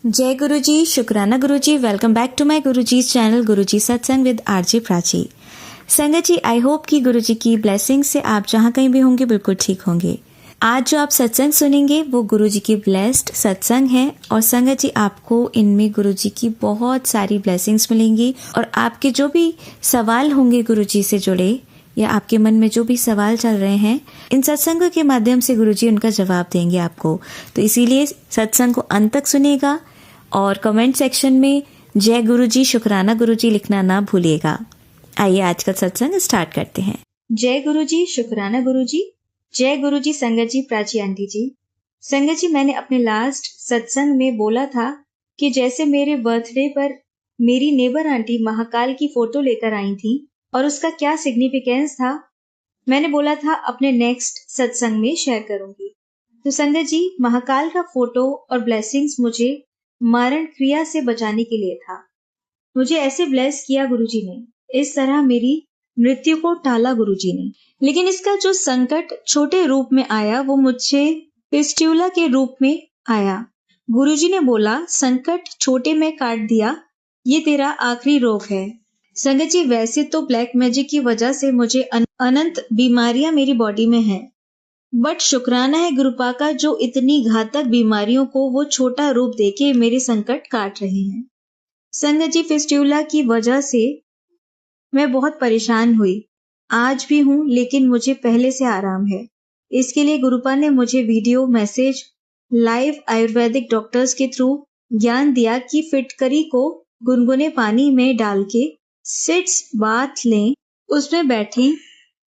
जय गुरुजी, शुक्राना Guruji. Welcome back to my Guruji's channel Guruji Satsang with RJ Prachi. संगत जी, आई होप कि गुरुजी की ब्लेसिंग से आप जहाँ कहीं भी होंगे बिल्कुल ठीक होंगे। आज जो आप सत्संग सुनेंगे वो गुरुजी की ब्लेस्ड सत्संग है और संगत जी आपको इनमें गुरुजी की बहुत सारी ब्लेसिंग्स मिलेंगी और आपके जो भी सवाल होंगे गुरुजी से जुड़े या आपके मन में जो भी सवाल चल रहे हैं, इन सत्संग के माध्यम से गुरुजी उनका जवाब देंगे आपको। तो इसीलिए सत्संग को अंत तक सुनिएगा और कमेंट सेक्शन में जय गुरुजी, शुक्राना गुरुजी लिखना ना भूलिएगा। आइए आज का सत्संग स्टार्ट करते हैं। जय गुरुजी, शुक्राना गुरुजी। जय गुरुजी संगत जी, प्राची आंटी जी। संगत जी, मैंने अपने लास्ट सत्संग में बोला था कि जैसे मेरे बर्थडे पर मेरी नेबर आंटी महाकाल की फोटो लेकर आई थी और उसका क्या सिग्निफिकेंस था, मैंने बोला था अपने नेक्स्ट सत्संग में शेयर करूंगी। तो संगत जी, महाकाल का फोटो और ब्लेसिंग्स मुझे मारण क्रिया से बचाने के लिए था। मुझे ऐसे ब्लेस किया गुरुजी ने, इस तरह मेरी मृत्यु को टाला गुरुजी ने। लेकिन इसका जो संकट छोटे रूप में आया वो मुझे फिस्ट्यूला के रूप में आया। गुरुजी ने बोला, संकट छोटे में काट दिया, ये तेरा आखिरी रोग है। संगत जी, वैसे तो ब्लैक मैजिक की वजह से मुझे अनंत बीमारियां मेरी बॉडी में हैं, बट शुक्राना है गुरुपा का जो इतनी घातक बीमारियों को वो छोटा रूप देके मेरे संकट काट रहे हैं। संगत जी, फिस्ट्यूला की वजह से मैं बहुत परेशान हुई, आज भी हूँ, लेकिन मुझे पहले से आराम है। इसके लिए गुरुपा ने मुझे video message live Ayurvedic doctors के थ्रू ज्ञान दिया कि फिटकरी को गुनगुने पानी में डाल के सिट्स बाथ लें, उसमें बैठें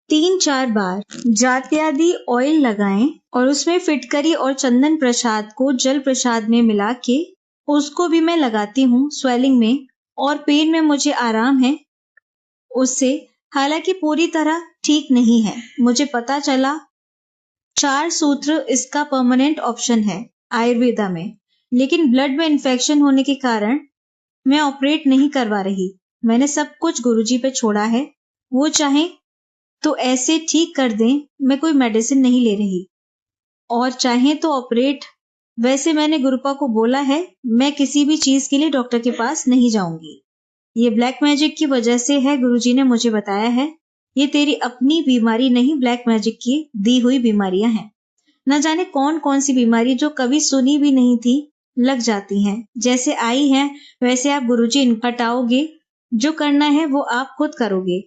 3-4 बार, जात्यादि ऑयल लगाएं और उसमें फिटकरी और चंदन प्रसाद को जल प्रसाद में मिला के उसको भी मैं लगाती हूँ स्वेलिंग में और पेन में मुझे आराम है उससे। हालांकि पूरी तरह ठीक नहीं है, मुझे पता चला 4 सूत्र इसका परमानेंट ऑप्शन है आयुर्वेदा में, लेकिन ब्लड में इन्फेक्शन होने के कारण मैं ऑपरेट नहीं करवा रही। मैंने सब कुछ गुरुजी पे छोड़ा है, वो चाहे तो ऐसे ठीक कर दें, मैं कोई मेडिसिन नहीं ले रही और चाहे तो ऑपरेट। वैसे मैंने गुरुपा को बोला है मैं किसी भी चीज के लिए डॉक्टर के पास नहीं जाऊंगी। ये ब्लैक मैजिक की वजह से है, गुरुजी ने मुझे बताया है। ये तेरी अपनी बीमारी नहीं, ब्लैक मैजिक की दी हुई बीमारियां हैं। न जाने कौन कौन सी बीमारी जो कभी सुनी भी नहीं थी लग जाती हैं। जैसे आई है वैसे आप गुरुजी हटाओगे, जो करना है वो आप खुद करोगे।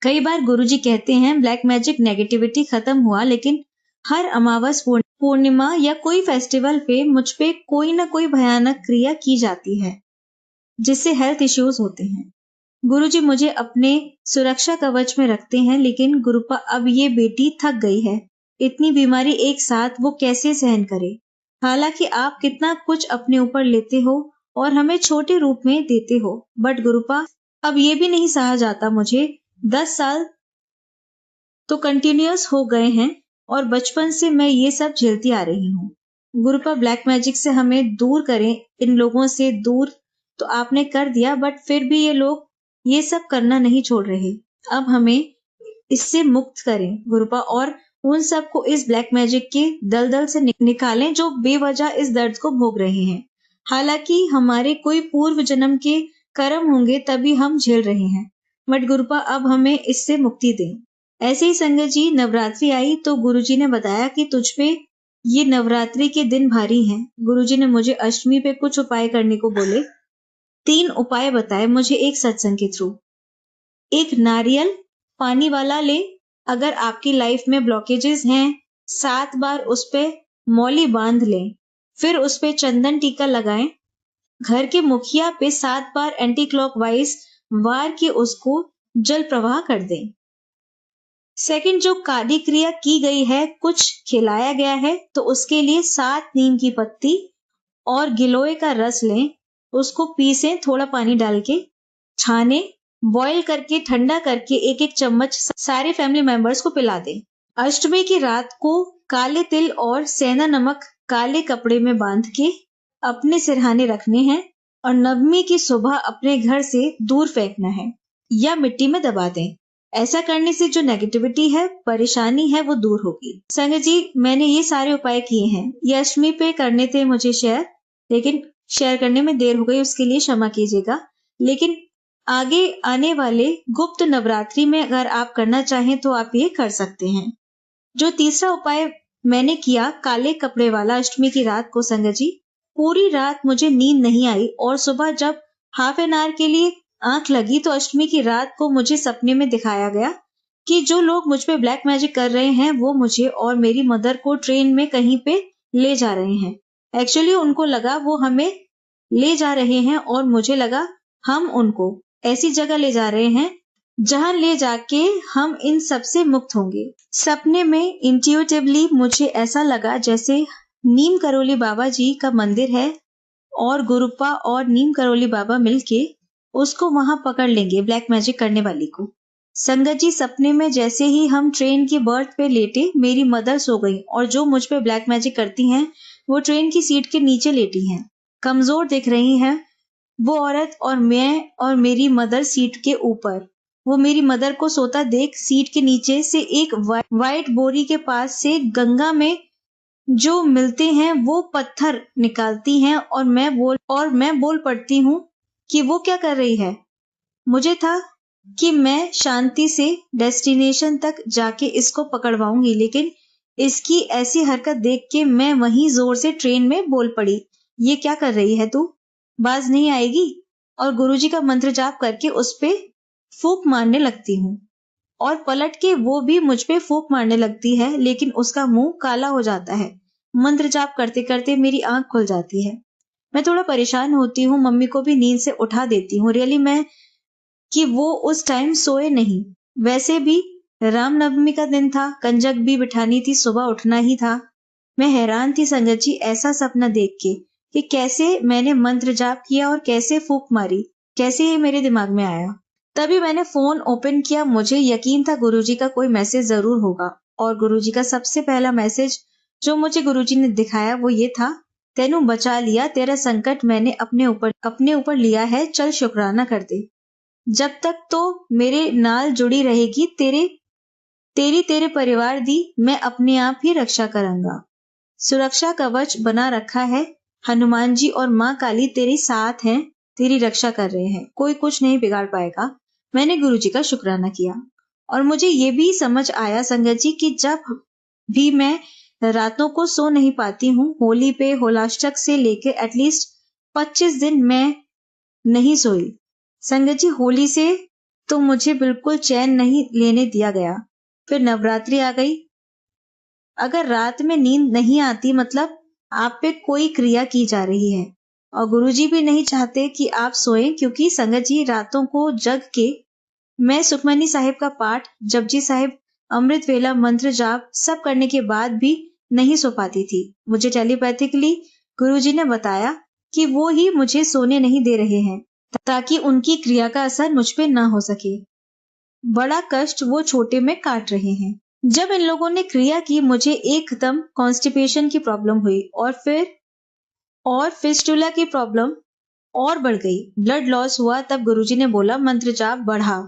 कई बार गुरुजी कहते हैं ब्लैक मैजिक नेगेटिविटी खत्म हुआ, लेकिन हर अमावस पूर्णिमा या कोई फेस्टिवल पे मुझ पे कोई ना कोई भयानक क्रिया की जाती है जिससे हेल्थ इश्यूज होते हैं। गुरुजी मुझे अपने सुरक्षा कवच में रखते हैं, लेकिन गुरुपा अब ये बेटी थक गई है, इतनी बीमारी एक साथ वो कैसे सहन करे। हालांकि आप कितना कुछ अपने ऊपर लेते हो और हमें छोटे रूप में देते हो, बट गुरुपा अब ये भी नहीं सहा जाता मुझे। 10 साल तो कंटिन्यूअस हो गए हैं और बचपन से मैं ये सब झेलती आ रही हूँ। गुरुपा ब्लैक मैजिक से हमें दूर करें, इन लोगों से दूर तो आपने कर दिया, बट फिर भी ये लोग ये सब करना नहीं छोड़ रहे। अब हमें इससे मुक्त करें गुरुपा और उन सब को इस ब्लैक मैजिक के दलदल से निकालें जो बेवजह इस दर्द को भोग रहे हैं। हालांकि हमारे कोई पूर्व जन्म के कर्म होंगे तभी हम झेल रहे हैं, बट गुरुपा अब हमें इससे मुक्ति दें। ऐसे ही संगत जी, नवरात्रि आई तो गुरुजी ने बताया कि तुझ पे ये नवरात्रि के दिन भारी हैं। गुरुजी ने मुझे अष्टमी पे कुछ उपाय करने को बोले। 3 उपाय बताए मुझे एक सत्संग के थ्रू। एक नारियल पानी वाला ले, अगर आपकी लाइफ में ब्लॉकेजेस हैं 7 बार उस पे मौली बांध लें, फिर उस पे चंदन टीका लगाएं, घर के मुखिया पे 7 बार एंटी क्लॉकवाइज वार के उसको जल प्रवाह कर दें। सेकंड, जो काली क्रिया की गई है, कुछ खिलाया गया है तो उसके लिए 7 नीम की पत्ती और गिलोय का रस लें, उसको पीसें, थोड़ा पानी डाल के छाने, बॉईल करके ठंडा करके 1-1 चम्मच सारे फैमिली मेंबर्स को पिला दें। अष्टमी की रात को काले तिल और सेंधा नमक काले कपड़े में बांध के अपने सिरहाने रखने हैं और नवमी की सुबह अपने घर से दूर फेंकना है या मिट्टी में दबा दें। ऐसा करने से जो नेगेटिविटी है, परेशानी है, वो दूर होगी। संगत जी, मैंने ये सारे उपाय किए हैं, ये अष्टमी पे करने थे मुझे शेयर, लेकिन शेयर करने में देर हो गई, उसके लिए क्षमा कीजिएगा। लेकिन आगे आने वाले गुप्त नवरात्रि में अगर आप करना चाहें तो आप ये कर सकते हैं। जो तीसरा उपाय मैंने किया, काले कपड़े वाला, अष्टमी की रात को संगत जी, पूरी रात मुझे नींद नहीं आई और सुबह जब हाफ एन आवर के लिए आंख लगी तो अष्टमी की रात को मुझे सपने में दिखाया गया कि जो लोग मुझ पे ब्लैक मैजिक कर रहे हैं वो मुझे और मेरी मदर को ट्रेन में कहीं पे ले जा रहे हैं। एक्चुअली उनको लगा वो हमें ले जा रहे हैं और मुझे लगा हम उनको ऐसी जगह ले जा रहे हैं जहां ले जाके हम इन सब से मुक्त होंगे। सपने में इंट्यूटिवली मुझे ऐसा लगा जैसे नीम करोली बाबा जी का मंदिर है और गुरुप्पा और नीम करोली बाबा मिलके उसको वहां पकड़ लेंगे, ब्लैक मैजिक करने वाली को। संगत जी, सपने में जैसे ही हम ट्रेन की बर्थ पे लेटे, मेरी मदर सो गई और जो मुझ पे ब्लैक मैजिक करती हैं वो ट्रेन की सीट के नीचे लेटी हैं, कमजोर दिख रही हैं वो औरत, और मैं और मेरी मदर सीट के ऊपर। वो मेरी मदर को सोता देख सीट के नीचे से एक वाइट बोरी के पास से गंगा में जो मिलते हैं वो पत्थर निकालती हैं और मैं बोल पड़ती हूँ कि वो क्या कर रही है। मुझे था कि मैं शांति से डेस्टिनेशन तक जाके इसको पकड़वाऊंगी, लेकिन इसकी ऐसी हरकत देख के मैं वहीं जोर से ट्रेन में बोल पड़ी, ये क्या कर रही है तू, बाज नहीं आएगी? और गुरुजी का मंत्र जाप करके उस पे फूंक मारने लगती हूँ और पलट के वो भी मुझ पे फूंक मारने लगती है, लेकिन उसका मुंह काला हो जाता है। मंत्र जाप करते करते मेरी आंख खुल जाती है। मैं थोड़ा परेशान होती हूँ, मम्मी को भी नींद से उठा देती हूँ। रियली मैं कि वो उस टाइम सोए नहीं। वैसे भी रामनवमी का दिन था, कंजक भी बिठानी थी, सुबह उठना ही था। मैं हैरान थी संगत जी ऐसा सपना देख के कि कैसे मैंने मंत्र जाप किया और कैसे फूंक मारी, कैसे ये मेरे दिमाग में आया। तभी मैंने फोन ओपन किया। मुझे यकीन था गुरुजी का कोई मैसेज जरूर होगा और गुरुजी का सबसे पहला मैसेज जो मुझे गुरुजी ने दिखाया वो ये था, तेनू बचा लिया, तेरा संकट मैंने अपने ऊपर लिया है, चल शुक्राना कर दे। जब तक तो मेरे नाल जुड़ी रहेगी, तेरे परिवार दी मैं अपने आप ही रक्षा करूंगा। सुरक्षा कवच बना रखा है, हनुमान जी और माँ काली तेरे साथ हैं, तेरी रक्षा कर रहे हैं, कोई कुछ नहीं बिगाड़ पाएगा। मैंने गुरुजी का शुक्राना किया और मुझे ये भी समझ आया संगत जी कि जब भी मैं रातों को सो नहीं पाती हूँ, होली पे होलाष्टक से लेके एटलीस्ट 25 दिन मैं नहीं सोई। संगत जी, होली से तो मुझे बिल्कुल चैन नहीं लेने दिया गया। फिर नवरात्रि आ गई। अगर रात में नींद नहीं आती मतलब आप पे कोई क्रिया की जा रही है और गुरुजी भी नहीं चाहते कि आप सोएं, क्योंकि संगत जी रातों को जग के मैं सुखमनी साहिब का पाठ, जपजी साहिब, अमृत वेला, मंत्र जाप सब करने के बाद भी नहीं सो पाती थी। मुझे टेलीपैथिकली गुरुजी ने बताया कि वो ही मुझे सोने नहीं दे रहे हैं ताकि उनकी क्रिया का असर मुझ पे ना हो सके। बड़ा कष्ट वो छोटे में काट रहे हैं। जब इन लोगों ने क्रिया की मुझे एकदम कॉन्स्टिपेशन की प्रॉब्लम हुई और फिस्टुला की प्रॉब्लम और बढ़ गई। ब्लड लॉस हुआ। तब गुरुजी ने बोला मंत्र जाप बढ़ा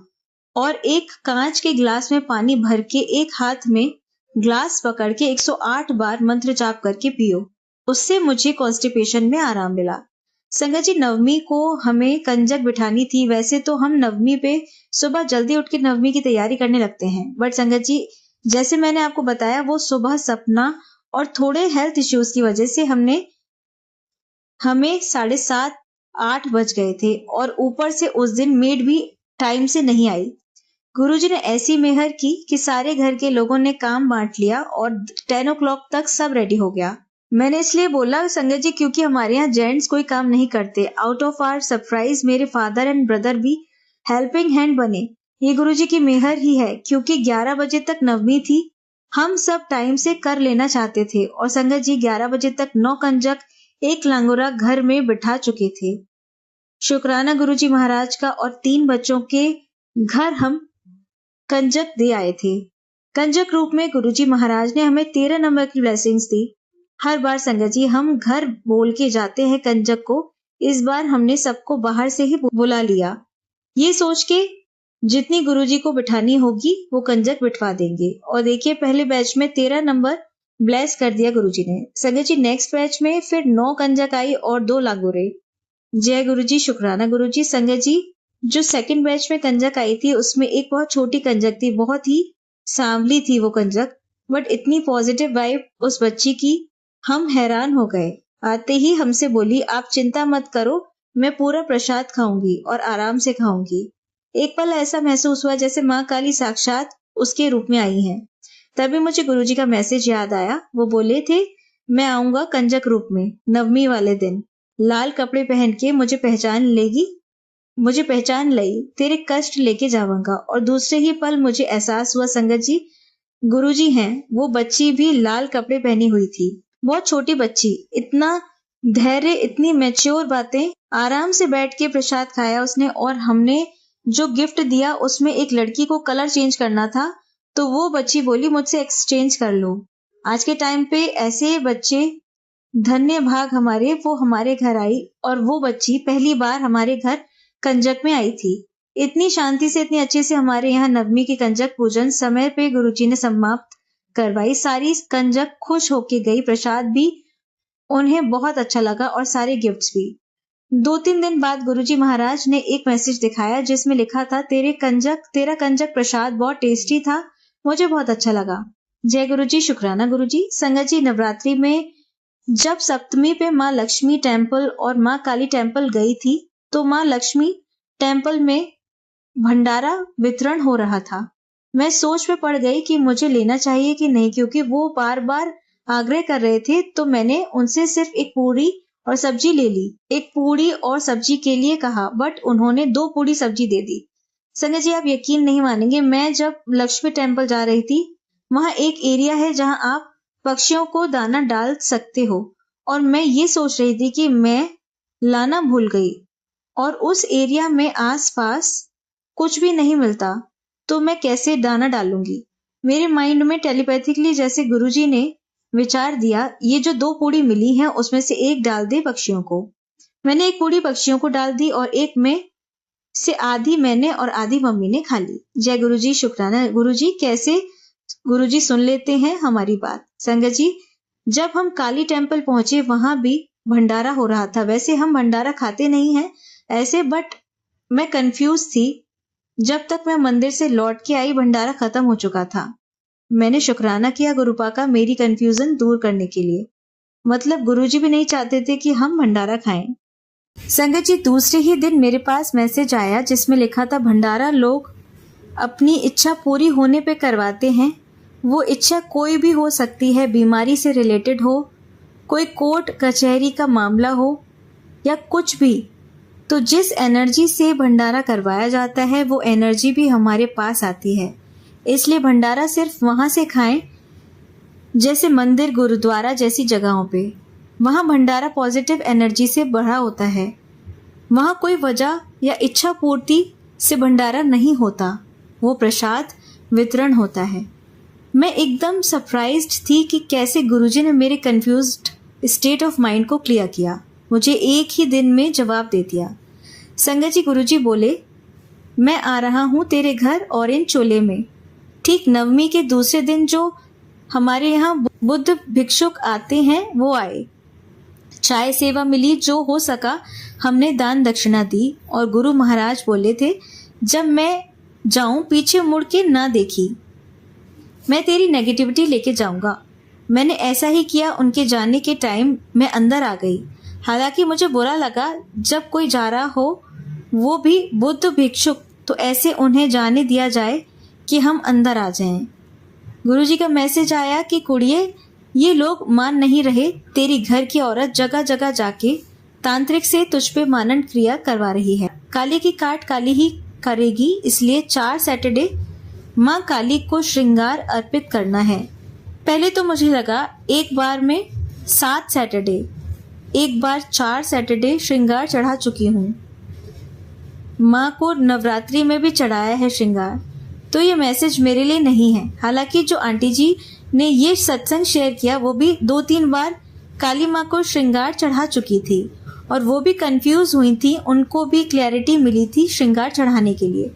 और एक कांच के गिलास में पानी भर के एक हाथ में ग्लास पकड़ के 108 बार मंत्र जाप करके पियो। उससे मुझे कॉन्स्टिपेशन में आराम मिला। संगत जी, नवमी को हमें कंजक बिठानी थी। वैसे तो हम नवमी पे सुबह जल्दी उठ के नवमी की तैयारी करने लगते हैं, बट संगत जी जैसे मैंने आपको बताया वो सुबह सपना और थोड़े हेल्थ इश्यूज की वजह से हमें 7:30-8 बज गए थे और ऊपर से उस दिन मेड भी टाइम से नहीं आई। गुरुजी ने ऐसी मेहर की कि सारे घर के लोगों ने काम बांट लिया और 10 o'clock तक सब रेडी हो गया। मैंने इसलिए बोला संगत जी क्योंकि हमारे यहाँ जेंट्स कोई काम नहीं करते। आउट ऑफ आवर सरप्राइज मेरे फादर एंड ब्रदर भी हेल्पिंग हैंड बने। ये गुरुजी की मेहर ही है, क्योंकि 11 बजे तक नवमी थी। हम सब टाइम से कर लेना चाहते थे और संगत जी 11 बजे तक 9 कंजक, 1 लांगोरा घर में बिठा चुके थे। शुक्राना गुरुजी महाराज का और 3 बच्चों के घर हम कंजक दे आए थे। कंजक रूप में गुरुजी महाराज ने हमें 13 नंबर की ब्लेसिंग्स दी। हर बार संगत जी हम घर बोल के जाते हैं कंजक को, इस बार हमने सबको बाहर से ही बुला लिया, ये सोच के जितनी गुरुजी को बिठानी होगी वो कंजक बिठवा देंगे। और देखिए पहले बैच में 13 नंबर ब्लेस कर दिया गुरुजी ने। संगत जी नेक्स्ट बैच में फिर 9 कंजक आई और 2 लागोरे। जय गुरुजी, शुक्राना गुरुजी। संगत जी जो सेकंड बैच में कंजक आई थी उसमें एक बहुत छोटी कंजक थी, बहुत ही सांवली थी वो कंजक, बट इतनी पॉजिटिव वाइब उस बच्ची की, हम हैरान हो गए। आते ही हमसे बोली, आप चिंता मत करो, मैं पूरा प्रसाद खाऊंगी और आराम से खाऊंगी। एक पल ऐसा महसूस हुआ जैसे माँ काली साक्षात उसके रूप में आई हैं। तभी मुझे गुरुजी का मैसेज याद आया। वो बोले थे, मैं आऊंगा कंजक रूप में नवमी वाले दिन, लाल कपड़े पहन के मुझे पहचान लई, तेरे कष्ट लेके जाऊंगा। और दूसरे ही पल मुझे एहसास हुआ संगत जी गुरुजी हैं। वो बच्ची भी लाल कपड़े पहनी हुई थी, बहुत छोटी बच्ची, इतना धैर्य, इतनी मैच्योर बातें। आराम से बैठ के प्रसाद खाया उसने, और हमने जो गिफ्ट दिया उसमें एक लड़की को कलर चेंज करना था, तो वो बच्ची बोली मुझसे एक्सचेंज कर लो। आज के टाइम पे ऐसे बच्चे धन्य भाग हमारे, वो हमारे घर आई, और वो बच्ची पहली बार हमारे घर कंजक में आई थी। इतनी शांति से, इतनी अच्छे से हमारे यहाँ नवमी की कंजक पूजन समय पे गुरुजी ने समाप्त करवाई। सारी कंजक खुश होके गई, प्रसाद भी उन्हें बहुत अच्छा लगा और सारे गिफ्ट्स भी। 2-3 दिन बाद गुरुजी महाराज ने एक मैसेज दिखाया जिसमें लिखा था, तेरा कंजक प्रसाद बहुत टेस्टी था, मुझे बहुत अच्छा लगा। जय गुरुजी, शुक्राना गुरुजी। संगत जी नवरात्रि में जब सप्तमी पे माँ लक्ष्मी टेम्पल और माँ काली टेम्पल गई थी, तो माँ लक्ष्मी टेम्पल में भंडारा वितरण हो रहा था। मैं सोच में पड़ गई कि मुझे लेना चाहिए कि नहीं, क्योंकि वो बार बार आग्रह कर रहे थे। तो मैंने उनसे सिर्फ एक पूरी और सब्जी ले ली। एक पूरी और सब्जी के लिए कहा, बट उन्होंने 2 पूरी सब्जी दे दी। संगत जी आप यकीन नहीं मानेंगे, मैं जब लक्ष्मी टेम्पल जा रही थी, वहां एक एरिया है जहां आप पक्षियों को दाना डाल सकते हो, और मैं ये सोच रही थी कि मैं लाना भूल गई, और उस एरिया में आसपास कुछ भी नहीं मिलता, तो मैं कैसे दाना डालूंगी। मेरे माइंड में टेलीपैथिकली जैसे गुरुजी ने विचार दिया, ये जो 2 पूड़ी मिली हैं उसमें से एक डाल दे पक्षियों को। मैंने एक पूड़ी पक्षियों को डाल दी, और एक में से आधी मैंने और आधी मम्मी ने खा ली। जय गुरुजी, शुक्राना गुरुजी। कैसे गुरुजी सुन लेते हैं हमारी बात। संगत जी जब हम काली टेम्पल पहुंचे, वहां भी भंडारा हो रहा था। वैसे हम भंडारा खाते नहीं हैं ऐसे, बट मैं कंफ्यूज थी। जब तक मैं मंदिर से लौट के आई, भंडारा खत्म हो चुका था। मैंने शुक्राना किया गुरुपा का मेरी कंफ्यूजन दूर करने के लिए। मतलब गुरुजी भी नहीं चाहते थे कि हम भंडारा खाएं। संगत जी दूसरे ही दिन मेरे पास मैसेज आया जिसमें लिखा था, भंडारा लोग अपनी इच्छा पूरी होने पे करवाते हैं। वो इच्छा कोई भी हो सकती है, बीमारी से रिलेटेड हो, कोई कोर्ट कचहरी का मामला हो, या कुछ भी। तो जिस एनर्जी से भंडारा करवाया जाता है, वो एनर्जी भी हमारे पास आती है। इसलिए भंडारा सिर्फ वहां से खाएं, जैसे मंदिर, गुरुद्वारा जैसी जगहों पे। वहां भंडारा पॉजिटिव एनर्जी से भरा होता है। वहां कोई वजह या इच्छा पूर्ति से भंडारा नहीं होता, वो प्रसाद वितरण होता है। मैं एकदम सरप्राइज्ड थी कि कैसे गुरुजी ने मेरे कंफ्यूज्ड स्टेट ऑफ माइंड को क्लियर किया। मुझे एक ही दिन में जवाब दे दिया। संगत जी गुरुजी बोले, मैं आ रहा हूँ तेरे घर ऑरेंज चोले में। ठीक नवमी के दूसरे दिन जो हमारे यहाँ बुद्ध भिक्षुक आते हैं वो आए। चाय सेवा मिली, जो हो सका हमने दान दक्षिणा दी, और गुरु महाराज बोले थे, जब मैं जाऊं पीछे मुड़ के ना देखी, मैं तेरी नेगेटिविटी लेके जाऊंगा। मैंने ऐसा ही किया। उनके जाने के टाइम मैं अंदर आ गई। हालांकि मुझे बुरा लगा, जब कोई जा रहा हो, वो भी बुद्ध भिक्षुक, तो ऐसे उन्हें जाने दिया जाए कि हम अंदर आ जाएं। गुरुजी का मैसेज आया कि कुड़िए, ये लोग मान नहीं रहे, तेरी घर की औरत जगह जगह जाके तांत्रिक से तुझ पे मानन क्रिया करवा रही है। काली की काट काली ही करेगी, इसलिए 4 सैटरडे माँ काली को श्रृंगार अर्पित करना है। पहले तो मुझे लगा एक बार में 7 सैटरडे, एक बार 4 सैटरडे श्रृंगार चढ़ा चुकी हूँ। माँ को नवरात्रि में भी चढ़ाया है श्रृंगार, तो ये मैसेज मेरे लिए नहीं है। हालांकि जो आंटी जी ने ये सत्संग शेयर किया, वो भी 2-3 बार काली माँ को श्रृंगार चढ़ा चुकी थी, और वो भी कंफ्यूज हुई थी। उनको भी क्लैरिटी मिली थी श्रृंगार चढ़ाने के लिए।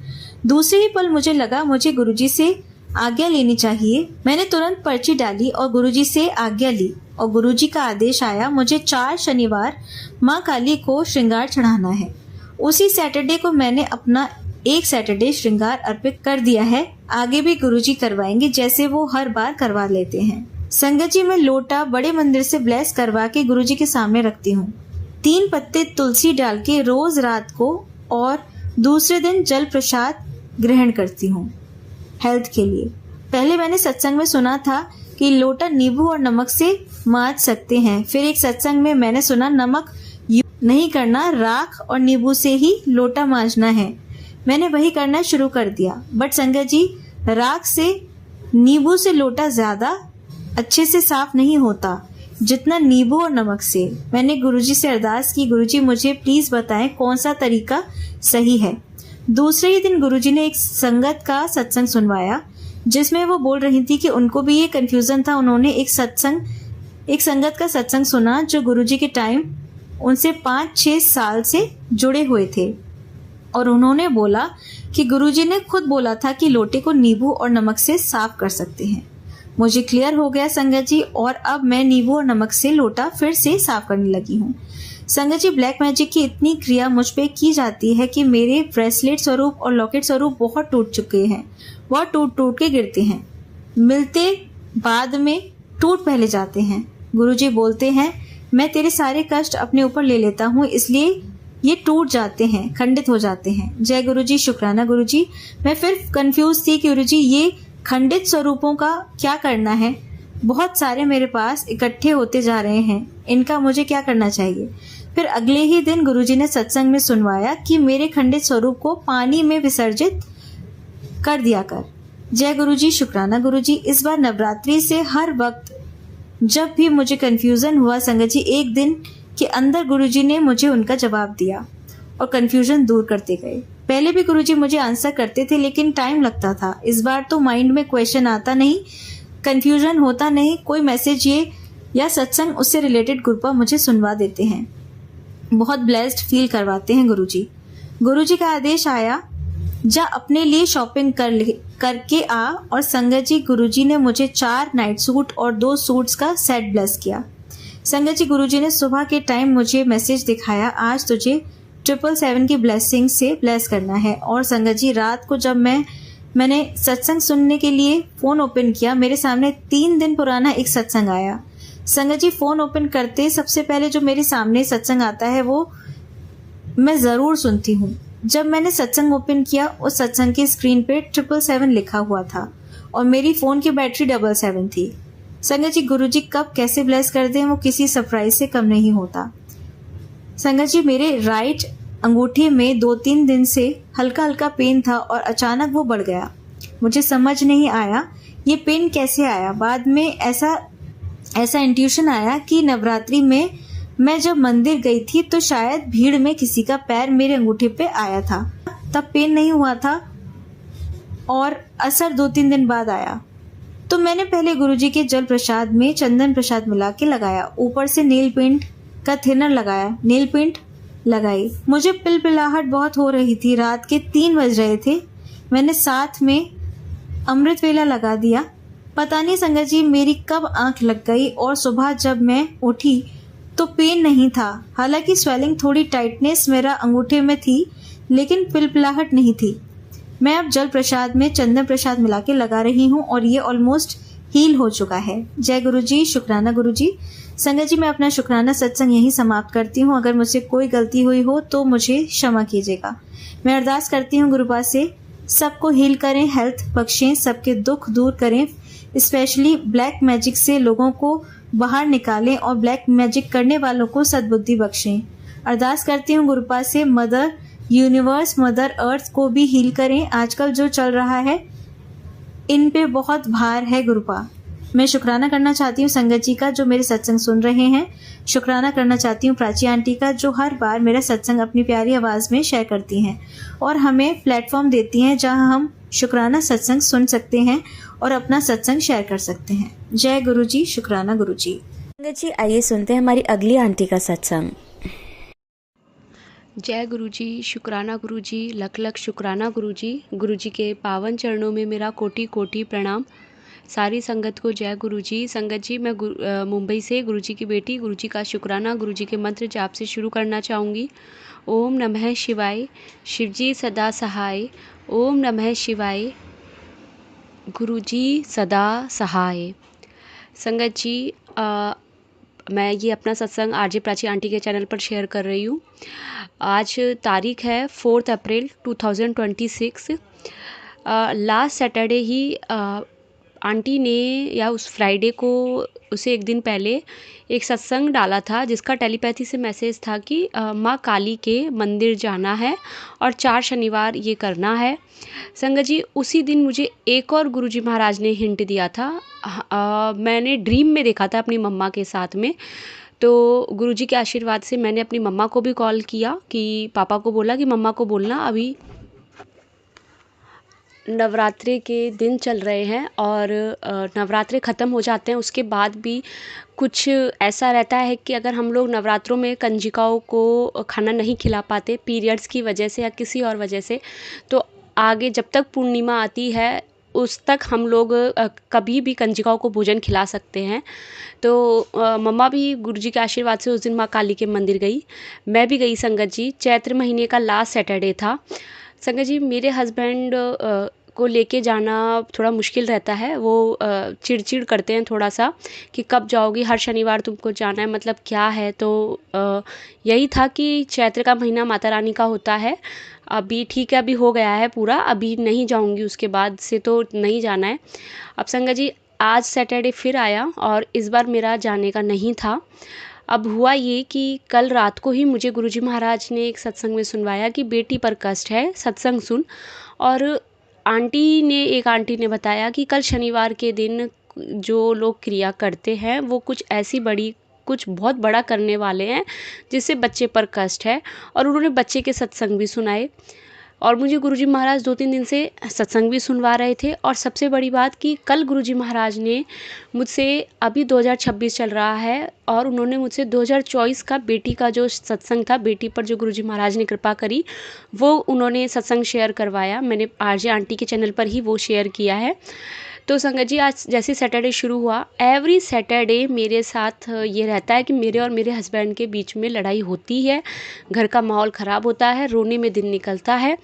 दूसरे ही पल मुझे लगा मुझे गुरुजी से आज्ञा लेनी चाहिए। मैंने तुरंत पर्ची डाली और गुरुजी से आज्ञा ली और गुरुजी का आदेश आया, मुझे 4 शनिवार माँ काली को श्रृंगार चढ़ाना है। उसी सैटरडे को मैंने अपना एक सैटरडे श्रृंगार अर्पित कर दिया है। आगे भी गुरुजी करवाएंगे जैसे वो हर बार करवा लेते हैं। संगत जी, मैं लोटा बड़े मंदिर से ब्लेस करवा के गुरुजी के सामने रखती हूँ। 3 पत्ते तुलसी डाल के रोज रात को और दूसरे दिन जल प्रसाद ग्रहण करती हूँ हेल्थ के लिए। पहले मैंने सत्संग में सुना था कि लोटा नींबू और नमक से मांज सकते हैं। फिर एक सत्संग में मैंने सुना नमक नहीं करना, राख और नींबू से ही लोटा मांजना है। मैंने वही करना शुरू कर दिया। बट संगत जी, राख से नींबू से लोटा ज्यादा अच्छे से साफ नहीं होता जितना नींबू और नमक से। मैंने गुरुजी से अरदास की, गुरुजी मुझे प्लीज बताएं कौन सा तरीका सही है। दूसरे ही दिन गुरुजी ने एक संगत का सत्संग सुनवाया जिसमें वो बोल रही थी कि उनको भी ये कंफ्यूजन था। उन्होंने एक संगत का सत्संग सुना जो गुरुजी के टाइम उनसे 5-6 साल से जुड़े हुए थे और उन्होंने बोला कि गुरुजी ने खुद बोला था कि लोटे को नींबू और नमक से साफ कर सकते हैं। मुझे क्लियर हो गया संगत जी, और अब मैं नींबू और नमक से लोटा फिर से साफ करने लगी हूँ। संगत जी, ब्लैक मैजिक की इतनी क्रिया मुझ पे की जाती है कि मेरे ब्रेसलेट स्वरूप और लॉकेट स्वरूप बहुत टूट चुके हैं। वह टूट टूट के गिरते हैं, मिलते बाद में टूट पहले जाते हैं। गुरुजी बोलते हैं मैं तेरे सारे कष्ट अपने ऊपर ले लेता हूँ, इसलिए ये टूट जाते हैं, खंडित हो जाते हैं। जय गुरुजी, शुक्राना गुरुजी। मैं फिर कंफ्यूज थी कि गुरुजी ये खंडित स्वरूपों का क्या करना है, बहुत सारे मेरे पास इकट्ठे होते जा रहे हैं, इनका मुझे क्या करना चाहिए। फिर अगले ही दिन गुरुजी ने सत्संग में सुनवाया कि मेरे खंडित स्वरूप को पानी में विसर्जित कर दिया कर। जय गुरुजी, शुक्राना गुरुजी। इस बार नवरात्रि से हर वक्त जब भी मुझे कंफ्यूजन हुआ संगत जी, एक दिन के अंदर गुरुजी ने मुझे उनका जवाब दिया और कंफ्यूजन दूर करते गए। पहले भी गुरुजी मुझे आंसर करते थे लेकिन टाइम लगता था। इस बार तो माइंड में क्वेश्चन आता नहीं, कंफ्यूजन होता नहीं, कोई मैसेज ये या सत्संग उससे रिलेटेड गुरुपा मुझे सुनवा देते हैं, बहुत ब्लेस्ड फील करवाते हैं गुरुजी। गुरुजी का आदेश आया, जा अपने लिए शॉपिंग करके आ। और संगत जी, गुरुजी ने मुझे 4 नाइट सूट और 2 सूट्स का सेट ब्लेस किया। संगत जी, गुरुजी ने सुबह के टाइम मुझे मैसेज दिखाया, आज तुझे 777 की ब्लेसिंग से ब्लेस करना है। और संगत जी, रात को जब मैंने सत्संग सुनने के लिए फोन ओपन किया, मेरे सामने 3 दिन पुराना एक सत्संग आया। संगत जी, फोन ओपन करते सबसे पहले जो मेरे सामने सत्संग आता है वो मैं जरूर सुनती हूँ। जब मैंने सत्संग ओपन किया, उस सत्संग की स्क्रीन पे 777 लिखा हुआ था और मेरी फोन की बैटरी 77 थी। संगत जी, गुरुजी कब कैसे ब्लेस कर दें वो किसी सरप्राइज से कम नहीं होता। संगत जी, मेरे राइट अंगूठे में 2-3 दिन से हल्का हल्का पेन था और अचानक वो बढ़ गया। मुझे समझ नहीं आया ये पेन कैसे आया। बाद में ऐसा इंट्यूशन आया कि नवरात्रि में मैं जब मंदिर गई थी तो शायद भीड़ में किसी का पैर मेरे अंगूठे पे आया था, तब पेन नहीं हुआ था और असर 2-3 दिन बाद आया। तो मैंने पहले गुरुजी के जल प्रसाद में चंदन प्रसाद मिला के लगाया, ऊपर से नेल पेंट का थिनर लगाया, नेल पेंट लगाई। मुझे पिलपिलाहट बहुत हो रही थी, रात के 3 बज रहे थे। मैंने साथ में अमृत वेला लगा दिया। पता नहीं संगत जी मेरी कब आंख लग गई और सुबह जब मैं उठी तो पेन नहीं था। हालांकि स्वेलिंग, थोड़ी टाइटनेस मेरा अंगूठे में थी लेकिन पिलपिलाहट नहीं थी। मैं अब जल प्रसाद में चंदन प्रसाद मिला के लगा रही हूँ और ये ऑलमोस्ट हील हो चुका है। जय गुरुजी, शुक्राना गुरुजी। संगत जी, मैं अपना शुक्राना सत्संग यहीं समाप्त करती हूँ। अगर मुझसे कोई गलती हुई हो तो मुझे क्षमा कीजिएगा। मैं अरदास करती हूँ गुरुपा से सबको हील करें, हेल्थ बख्शें, सबके दुख दूर करें, स्पेशली ब्लैक मैजिक से लोगों को बाहर निकालें और ब्लैक मैजिक करने वालों को सद्बुद्धि बख्शें। अरदास करती हूँ गुरुपा से मदर यूनिवर्स, मदर अर्थ को भी हील करें। आजकल जो चल रहा है इन पे बहुत भार है गुरुपा। मैं शुक्राना करना चाहती हूँ संगत जी का जो मेरे सत्संग सुन रहे हैं। शुक्राना करना चाहती हूँ प्राची आंटी का जो हर बार मेरा सत्संग अपनी प्यारी आवाज़ में शेयर करती हैं और हमें प्लेटफॉर्म देती हैं जहाँ हम शुक्राना सत्संग सुन सकते हैं और अपना सत्संग शेयर कर सकते हैं। जय गुरु जी, शुक्राना गुरु जी। संगत जी, आइए सुनते हैं हमारी अगली आंटी का सत्संग। जय गुरु जी, शुक्राना गुरु जी, लख लख शुक्राना गुरु जी। गुरु जी के पावन चरणों में मेरा कोटि कोटि प्रणाम। सारी संगत को जय गुरु जी। संगत जी, मैं मुंबई से गुरु जी की बेटी गुरु जी का शुक्राना गुरु जी के मंत्र जाप से शुरू करना चाहूँगी। ओम नमः शिवाय, शिव जी सदा सहाय। ओम नमः शिवाय, गुरु जी सदा सहाय। संगत जी, मैं ये अपना सत्संग आरजे प्राची आंटी के चैनल पर शेयर कर रही हूँ। आज तारीख है 4 अप्रैल 2026। लास्ट सैटरडे ही आंटी ने या उस फ्राइडे को उसे एक दिन पहले एक सत्संग डाला था जिसका टेलीपैथी से मैसेज था कि माँ काली के मंदिर जाना है और 4 शनिवार ये करना है। संगत जी, उसी दिन मुझे एक और गुरुजी महाराज ने हिंट दिया था। मैंने ड्रीम में देखा था अपनी मम्मा के साथ में। तो गुरुजी के आशीर्वाद से मैंने अपनी मम्मा को भी कॉल किया कि पापा को बोला कि मम्मा को बोलना अभी नवरात्रि के दिन चल रहे हैं और नवरात्रे ख़त्म हो जाते हैं, उसके बाद भी कुछ ऐसा रहता है कि अगर हम लोग नवरात्रों में कंजिकाओं को खाना नहीं खिला पाते पीरियड्स की वजह से या किसी और वजह से, तो आगे जब तक पूर्णिमा आती है उस तक हम लोग कभी भी कंजिकाओं को भोजन खिला सकते हैं। तो मम्मा भी गुरुजी के आशीर्वाद से उस दिन माँ काली के मंदिर गई, मैं भी गई। संगत जी, चैत्र महीने का लास्ट सैटरडे था। संगत जी, मेरे हस्बैंड को लेके जाना थोड़ा मुश्किल रहता है। वो चिड़चिड़ करते हैं थोड़ा सा कि कब जाओगी, हर शनिवार तुमको जाना है, मतलब क्या है। तो यही था कि चैत्र का महीना माता रानी का होता है। अभी ठीक है, अभी हो गया है पूरा, अभी नहीं जाऊंगी, उसके बाद से तो नहीं जाना है। अब संगत जी, आज सैटरडे फिर आया और इस बार मेरा जाने का नहीं था। अब हुआ ये कि कल रात को ही मुझे गुरुजी महाराज ने एक सत्संग में सुनवाया कि बेटी पर कष्ट है, सत्संग सुन। और एक आंटी ने बताया कि कल शनिवार के दिन जो लोग क्रिया करते हैं वो कुछ बहुत बड़ा करने वाले हैं जिससे बच्चे पर कष्ट है। और उन्होंने बच्चे के सत्संग भी सुनाए और मुझे गुरुजी महाराज 2-3 दिन से सत्संग भी सुनवा रहे थे। और सबसे बड़ी बात कि कल गुरुजी महाराज ने मुझसे, अभी 2026 चल रहा है और उन्होंने मुझसे 2024 का बेटी का जो सत्संग था, बेटी पर जो गुरुजी महाराज ने कृपा करी, वो उन्होंने सत्संग शेयर करवाया। मैंने आरजे आंटी के चैनल पर ही वो शेयर किया है। तो संगत जी, आज जैसे सैटरडे शुरू हुआ, एवरी सैटरडे मेरे साथ ये रहता है कि मेरे और मेरे हस्बैंड के बीच में लड़ाई होती है, घर का माहौल ख़राब होता है, रोने में दिन निकलता है।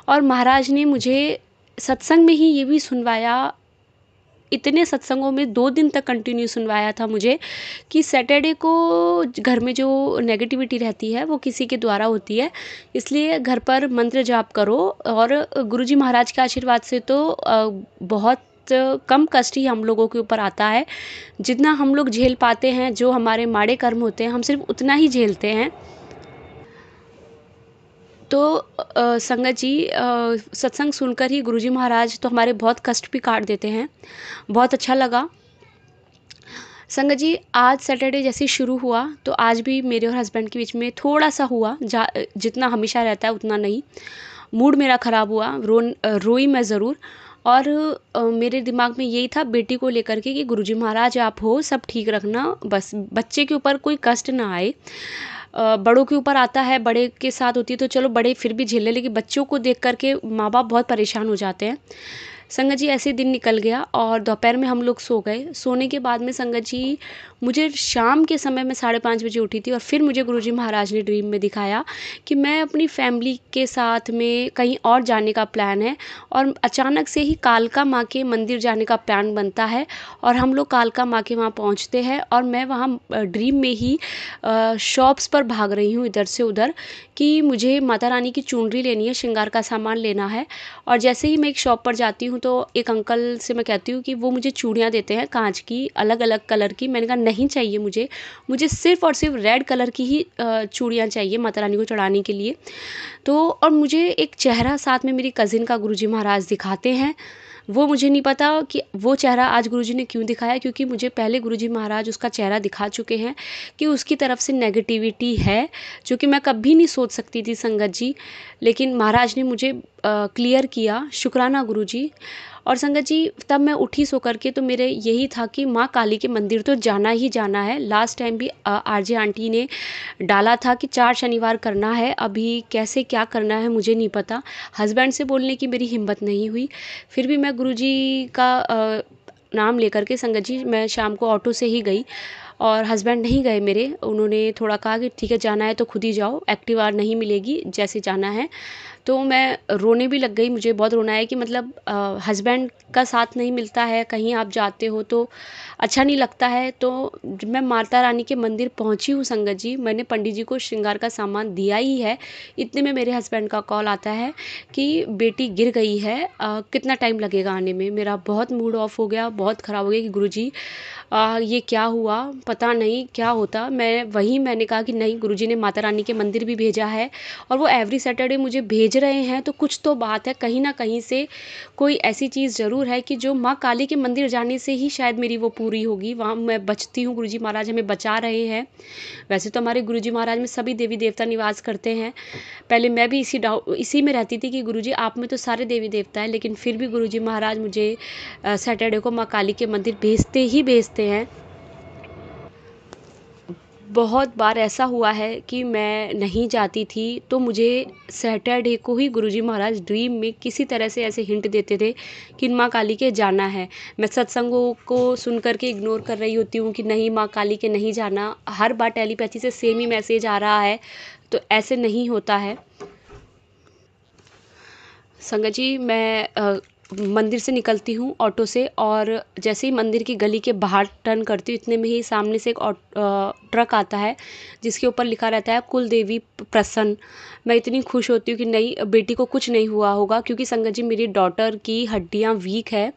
और महाराज ने मुझे सत्संग में ही ये भी सुनवाया, इतने सत्संगों में 2 दिन तक कंटिन्यू सुनवाया था मुझे कि सैटरडे को घर में जो नेगेटिविटी रहती है वो किसी के द्वारा होती है, इसलिए घर पर मंत्र जाप करो। और गुरुजी महाराज के आशीर्वाद से तो बहुत कम कष्ट ही हम लोगों के ऊपर आता है। जितना हम लोग झेल पाते हैं, जो हमारे माड़े कर्म होते हैं, हम सिर्फ उतना ही झेलते हैं। तो संगत जी, सत्संग सुनकर ही गुरुजी महाराज तो हमारे बहुत कष्ट भी काट देते हैं। बहुत अच्छा लगा। संगत जी, आज सैटरडे जैसे शुरू हुआ तो आज भी मेरे और हस्बैंड के बीच में थोड़ा सा हुआ, जितना हमेशा रहता है उतना नहीं। मूड मेरा ख़राब हुआ, रोई मैं ज़रूर। और मेरे दिमाग में यही था बेटी को लेकर के कि गुरुजी महाराज आप हो, सब ठीक रखना, बस बच्चे के ऊपर कोई कष्ट ना आए। बड़ों के ऊपर आता है, बड़े के साथ होती है तो चलो बड़े फिर भी झेले, लेकिन बच्चों को देख करके माँ बाप बहुत परेशान हो जाते हैं। संगत जी, ऐसे दिन निकल गया और दोपहर में हम लोग सो गए। सोने के बाद में संगत जी, मुझे शाम के समय में 5:30 बजे उठी थी और फिर मुझे गुरुजी महाराज ने ड्रीम में दिखाया कि मैं अपनी फैमिली के साथ में कहीं और जाने का प्लान है। और अचानक से ही कालका माँ के मंदिर जाने का प्लान बनता है और हम लोग कालका माँ के वहाँ पहुँचते हैं। और मैं वहाँ ड्रीम में ही शॉप्स पर भाग रही हूँ इधर से उधर कि मुझे माता रानी की चुनरी लेनी है, श्रृंगार का सामान लेना है। और जैसे ही मैं एक शॉप पर जाती हूँ तो एक अंकल से मैं कहती हूँ कि वो मुझे चूड़ियाँ देते हैं कांच की, अलग अलग कलर की। मैंने कहा नहीं चाहिए मुझे सिर्फ़ और सिर्फ रेड कलर की ही चूड़ियाँ चाहिए माता रानी को चढ़ाने के लिए। तो और मुझे एक चेहरा साथ में मेरी कज़िन का गुरुजी महाराज दिखाते हैं। वो मुझे नहीं पता कि वो चेहरा आज गुरुजी ने क्यों दिखाया, क्योंकि मुझे पहले गुरुजी महाराज उसका चेहरा दिखा चुके हैं कि उसकी तरफ से नेगेटिविटी है, जो कि मैं कभी नहीं सोच सकती थी संगत जी। लेकिन महाराज ने मुझे क्लियर किया, शुक्राना गुरुजी। और संगत जी तब मैं उठी सो करके, तो मेरे यही था कि माँ काली के मंदिर तो जाना ही जाना है। लास्ट टाइम भी आरजे आंटी ने डाला था कि 4 शनिवार करना है, अभी कैसे क्या करना है मुझे नहीं पता। हस्बैंड से बोलने की मेरी हिम्मत नहीं हुई, फिर भी मैं गुरुजी का नाम लेकर के संगत जी मैं शाम को ऑटो से ही गई। और हस्बैंड नहीं गए मेरे, उन्होंने थोड़ा कहा कि ठीक है जाना है तो खुद ही जाओ, एक्टिवा नहीं मिलेगी, जैसे जाना है। तो मैं रोने भी लग गई, मुझे बहुत रोना है कि मतलब हस्बैंड का साथ नहीं मिलता है, कहीं आप जाते हो तो अच्छा नहीं लगता है। तो जब मैं माता रानी के मंदिर पहुंची हूँ संगत जी, मैंने पंडित जी को श्रृंगार का सामान दिया ही है, इतने में मेरे हस्बैंड का कॉल आता है कि बेटी गिर गई है, कितना टाइम लगेगा आने में। मेरा बहुत मूड ऑफ हो गया, बहुत ख़राब हो गया कि गुरुजी ये क्या हुआ, पता नहीं क्या होता। मैंने कहा कि नहीं, गुरुजी ने माता रानी के मंदिर भी भेजा है और वो एवरी सैटरडे मुझे भेज रहे हैं, तो कुछ तो बात है, कहीं ना कहीं से कोई ऐसी चीज़ ज़रूर है कि जो माँ काली के मंदिर जाने से ही शायद मेरी वो पूरी होगी, वहाँ मैं बचती हूँ, गुरुजी महाराज हमें बचा रहे हैं। वैसे तो हमारे गुरुजी महाराज में सभी देवी देवता निवास करते हैं। पहले मैं भी इसी में रहती थी कि गुरुजी आप में तो सारे देवी देवता हैं, लेकिन फिर भी गुरुजी महाराज मुझे सैटरडे को माँ काली के मंदिर भेजते हैं। बहुत बार ऐसा हुआ है कि मैं नहीं जाती थी, तो मुझे सैटरडे को ही गुरुजी महाराज ड्रीम में किसी तरह से ऐसे हिंट देते थे कि माँ काली के जाना है। मैं सत्संगों को सुन कर के इग्नोर कर रही होती हूँ कि नहीं माँ काली के नहीं जाना, हर बार टेलीपैथी से सेम ही मैसेज आ रहा है, तो ऐसे नहीं होता है। संगत जी मैं मंदिर से निकलती हूँ ऑटो से, और जैसे ही मंदिर की गली के बाहर टर्न करती हूँ, इतने में ही सामने से एक ट्रक आता है जिसके ऊपर लिखा रहता है कुल देवी प्रसन्न। मैं इतनी खुश होती हूँ कि नहीं, बेटी को कुछ नहीं हुआ होगा, क्योंकि संगत जी मेरी डॉटर की हड्डियाँ वीक है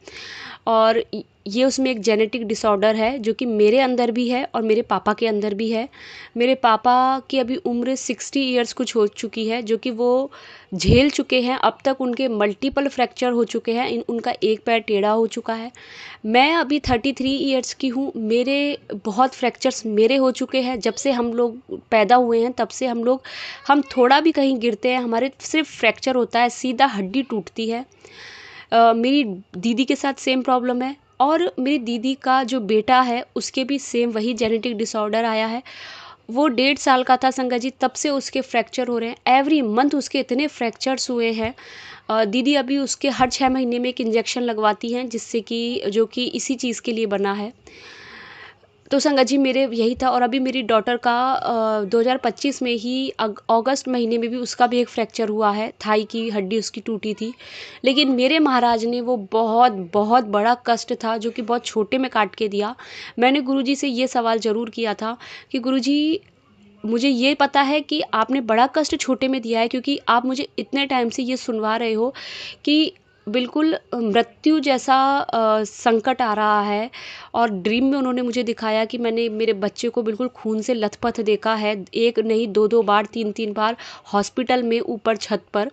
और ये उसमें एक जेनेटिक डिसऑर्डर है जो कि मेरे अंदर भी है और मेरे पापा के अंदर भी है। मेरे पापा की अभी उम्र 60 ईयर्स कुछ हो चुकी है, जो कि वो झेल चुके हैं। अब तक उनके मल्टीपल फ्रैक्चर हो चुके हैं, उनका एक पैर टेढ़ा हो चुका है। मैं अभी 33 ईयर्स की हूँ, मेरे बहुत फ्रैक्चर्स मेरे हो चुके हैं। जब से हम लोग पैदा हुए हैं तब से हम थोड़ा भी कहीं गिरते हैं, हमारे सिर्फ फ्रैक्चर होता है, सीधा हड्डी टूटती है। मेरी दीदी के साथ सेम प्रॉब्लम है, और मेरी दीदी का जो बेटा है उसके भी सेम वही जेनेटिक डिसऑर्डर आया है। वो 1.5 साल का था संगत जी, तब से उसके फ्रैक्चर हो रहे हैं, एवरी मंथ उसके इतने फ्रैक्चर्स हुए हैं। दीदी अभी उसके हर 6 महीने में एक इंजेक्शन लगवाती हैं, जिससे कि जो कि इसी चीज़ के लिए बना है। तो संगत जी मेरे यही था। और अभी मेरी डॉटर का 2025 में ही अगस्त महीने में भी उसका भी एक फ्रैक्चर हुआ है, थाई की हड्डी उसकी टूटी थी। लेकिन मेरे महाराज ने वो बहुत बहुत बड़ा कष्ट था जो कि बहुत छोटे में काट के दिया। मैंने गुरुजी से ये सवाल ज़रूर किया था कि गुरुजी मुझे ये पता है कि आपने बड़ा कष्ट छोटे में दिया है, क्योंकि आप मुझे इतने टाइम से ये सुनवा रहे हो कि बिल्कुल मृत्यु जैसा संकट आ रहा है। और ड्रीम में उन्होंने मुझे दिखाया कि मैंने मेरे बच्चे को बिल्कुल खून से लथपथ देखा है, एक नहीं दो दो बार, तीन तीन बार हॉस्पिटल में, ऊपर छत पर।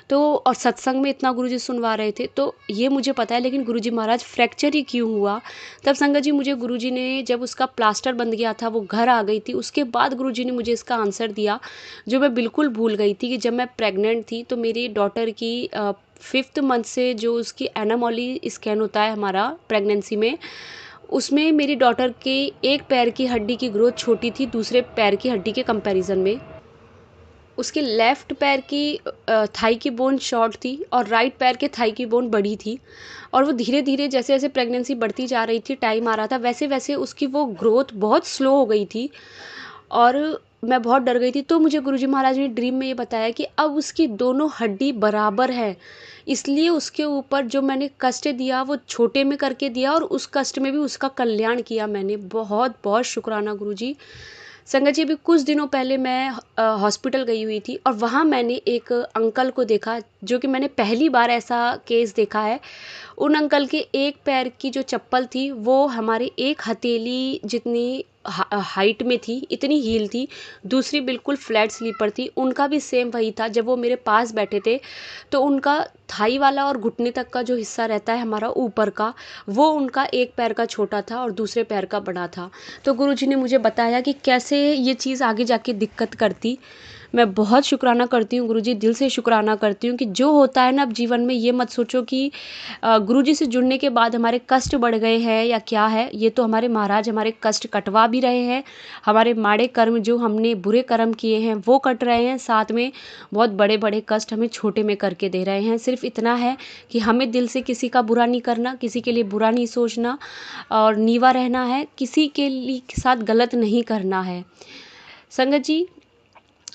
तो और सत्संग में इतना गुरुजी सुनवा रहे थे, तो ये मुझे पता है। लेकिन गुरुजी महाराज फ्रैक्चर ही क्यों हुआ? तब संगत जी मुझे गुरुजी ने, जब उसका प्लास्टर बंध गया था, वो घर आ गई थी, उसके बाद गुरुजी ने मुझे इसका आंसर दिया जो मैं बिल्कुल भूल गई थी, कि जब मैं प्रेग्नेंट थी तो मेरी डॉटर की 5th मंथ से जो उसकी एनामोली स्कैन होता है हमारा प्रेगनेंसी में, उसमें मेरी डॉटर के एक पैर की हड्डी की ग्रोथ छोटी थी दूसरे पैर की हड्डी के कंपैरिजन में। उसके लेफ़्ट पैर की थाई की बोन शॉर्ट थी और राइट पैर के थाई की बोन बड़ी थी। और वो धीरे धीरे जैसे जैसे प्रेगनेंसी बढ़ती जा रही थी, टाइम आ रहा था, वैसे वैसे उसकी वो ग्रोथ बहुत स्लो हो गई थी और मैं बहुत डर गई थी। तो मुझे गुरुजी महाराज ने ड्रीम में ये बताया कि अब उसकी दोनों हड्डी बराबर है, इसलिए उसके ऊपर जो मैंने कष्ट दिया वो छोटे में करके दिया, और उस कष्ट में भी उसका कल्याण किया मैंने। बहुत बहुत शुक्राना गुरुजी। संगत जी अभी कुछ दिनों पहले मैं हॉस्पिटल गई हुई थी, और वहाँ मैंने एक अंकल को देखा, जो कि मैंने पहली बार ऐसा केस देखा है। उन अंकल के एक पैर की जो चप्पल थी वो हमारे एक हथेली जितनी हाइट में थी, इतनी हील थी। दूसरी बिल्कुल फ्लैट स्लीपर थी, उनका भी सेम वही था। जब वो मेरे पास बैठे थे तो उनका थाई वाला और घुटने तक का जो हिस्सा रहता है हमारा ऊपर का, वो उनका एक पैर का छोटा था और दूसरे पैर का बड़ा था। तो गुरुजी ने मुझे बताया कि कैसे ये चीज़ आगे जाके दिक्कत करती। मैं बहुत शुक्राना करती हूँ गुरुजी, दिल से शुक्राना करती हूँ कि जो होता है ना अब जीवन में, ये मत सोचो कि गुरुजी से जुड़ने के बाद हमारे कष्ट बढ़ गए हैं या क्या है। ये तो हमारे महाराज हमारे कष्ट कटवा भी रहे हैं, हमारे माड़े कर्म जो हमने बुरे कर्म किए हैं वो कट रहे हैं, साथ में बहुत बड़े बड़े कष्ट हमें छोटे में करके दे रहे हैं। सिर्फ इतना है कि हमें दिल से किसी का बुरा नहीं करना, किसी के लिए बुरा नहीं सोचना और नीवा रहना है, किसी के लिए साथ गलत नहीं करना है। संगत जी,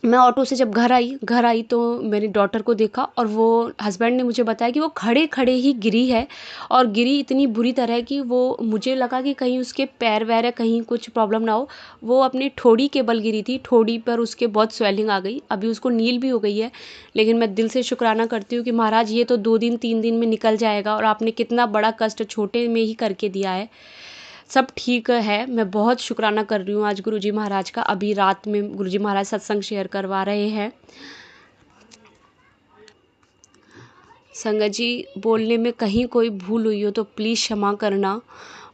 मैं ऑटो से जब घर आई तो मेरी डॉटर को देखा और वो हस्बैंड ने मुझे बताया कि वो खड़े खड़े ही गिरी है, और गिरी इतनी बुरी तरह कि वो, मुझे लगा कि कहीं उसके पैर वैर है, कहीं कुछ प्रॉब्लम ना हो। वो अपनी ठोड़ी के बल गिरी थी, ठोड़ी पर उसके बहुत स्वेलिंग आ गई, अभी उसको नील भी हो गई है। लेकिन मैं दिल से शुक्राना करती हूँ कि महाराज ये तो 2 दिन 3 दिन में निकल जाएगा, और आपने कितना बड़ा कष्ट छोटे में ही करके दिया है। सब ठीक है। मैं बहुत शुक्राना कर रही हूँ आज गुरुजी महाराज का। अभी रात में गुरुजी महाराज सत्संग शेयर करवा रहे हैं। संगत जी, बोलने में कहीं कोई भूल हुई हो तो प्लीज़ क्षमा करना,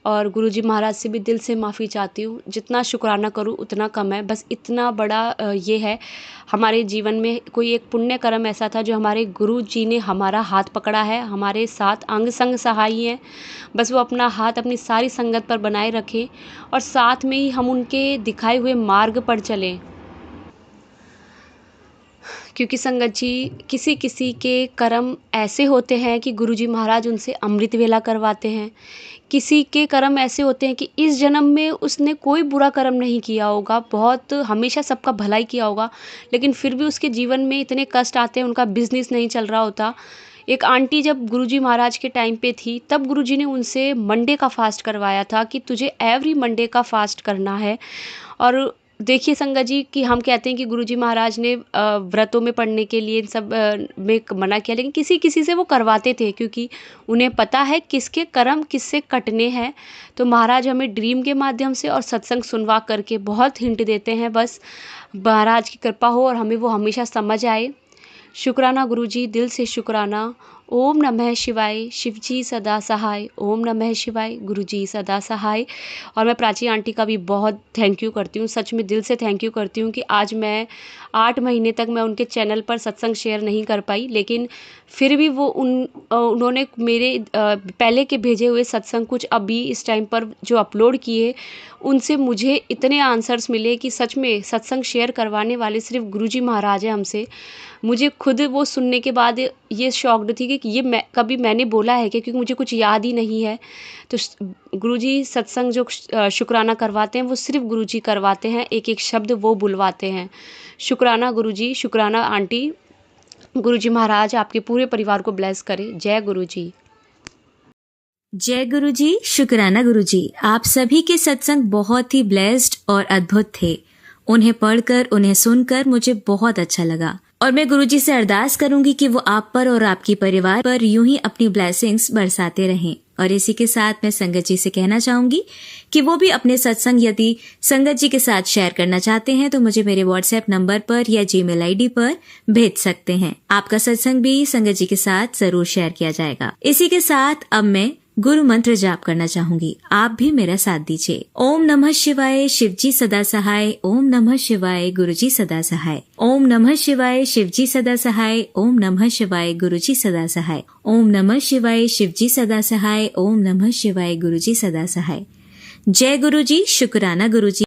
और गुरुजी महाराज से भी दिल से माफ़ी चाहती हूँ। जितना शुक्राना करूँ उतना कम है। बस इतना बड़ा ये है, हमारे जीवन में कोई एक पुण्य कर्म ऐसा था जो हमारे गुरु जी ने हमारा हाथ पकड़ा है, हमारे साथ अंग संग सहाई हैं। बस वो अपना हाथ अपनी सारी संगत पर बनाए रखें और साथ में ही हम उनके दिखाए हुए मार्ग पर चलें। क्योंकि संगत जी, किसी किसी के कर्म ऐसे होते हैं कि गुरुजी महाराज उनसे अमृत वेला करवाते हैं। किसी के कर्म ऐसे होते हैं कि इस जन्म में उसने कोई बुरा कर्म नहीं किया होगा, बहुत हमेशा सबका भलाई किया होगा, लेकिन फिर भी उसके जीवन में इतने कष्ट आते हैं, उनका बिजनेस नहीं चल रहा होता। एक आंटी जब गुरुजी महाराज के टाइम पे थी, तब गुरुजी ने उनसे मंडे का फास्ट करवाया था कि तुझे एवरी मंडे का फास्ट करना है। और देखिए संगत जी, कि हम कहते हैं कि गुरुजी महाराज ने व्रतों में पढ़ने के लिए इन सब में मना किया, लेकिन किसी किसी से वो करवाते थे, क्योंकि उन्हें पता है किसके कर्म किससे कटने हैं। तो महाराज हमें ड्रीम के माध्यम से और सत्संग सुनवा करके बहुत हिंट देते हैं। बस महाराज की कृपा हो और हमें वो हमेशा समझ आए। शुक्राना गुरुजी, दिल से शुक्राना। ओम नमः शिवाय, शिवजी सदा सहाय। ओम नमः शिवाय, गुरुजी सदा सहाय। और मैं प्राची आंटी का भी बहुत थैंक यू करती हूँ, सच में दिल से थैंक यू करती हूँ कि आज मैं 8 महीने तक मैं उनके चैनल पर सत्संग शेयर नहीं कर पाई, लेकिन फिर भी वो उन्होंने मेरे पहले के भेजे हुए सत्संग कुछ अभी इस टाइम पर जो अपलोड किए, उनसे मुझे इतने आंसर्स मिले कि सच में सत्संग शेयर करवाने वाले सिर्फ गुरुजी महाराज हैं हमसे। मुझे खुद वो सुनने के बाद ये शॉक्ड थी कि ये कभी मैंने बोला है क्या, क्योंकि मुझे कुछ याद ही नहीं है। तो गुरुजी सत्संग जो शुक्राना करवाते हैं वो सिर्फ गुरुजी करवाते हैं, एक एक शब्द वो बुलवाते हैं। शुक्राना गुरुजी, शुक्राना आंटी। गुरुजी महाराज आपके पूरे परिवार को ब्लेस करे। जय गुरुजी। जय गुरुजी, शुक्राना गुरुजी। आप सभी के सत्संग बहुत ही ब्लेस्ड और अद्भुत थे। उन्हें पढ़कर, उन्हें सुनकर मुझे बहुत अच्छा लगा, और मैं गुरुजी से अरदास करूंगी कि वो आप पर और आपकी परिवार पर यूं ही अपनी ब्लेसिंग्स बरसाते रहें। और इसी के साथ मैं संगत जी से कहना चाहूंगी कि वो भी अपने सत्संग यदि संगत जी के साथ शेयर करना चाहते हैं तो मुझे मेरे व्हाट्सएप नंबर पर या जीमेल आईडी पर भेज सकते हैं। आपका सत्संग भी संगत जी के साथ जरूर शेयर किया जाएगा। इसी के साथ अब मैं गुरु मंत्र जाप करना चाहूंगी, आप भी मेरा साथ दीजिए। ओम नमः शिवाय, शिवजी सदा सहाय। ओम नमः शिवाय, गुरुजी सदा सहाय। ओम नमः शिवाय, शिवजी सदा सहाय। ओम नमः शिवाय, गुरुजी सदा सहाय। ओम नमः शिवाय, शिवजी सदा सहाय। ओम नमः शिवाय, गुरुजी सदा सहाय। जय गुरुजी, शुक्राना गुरुजी।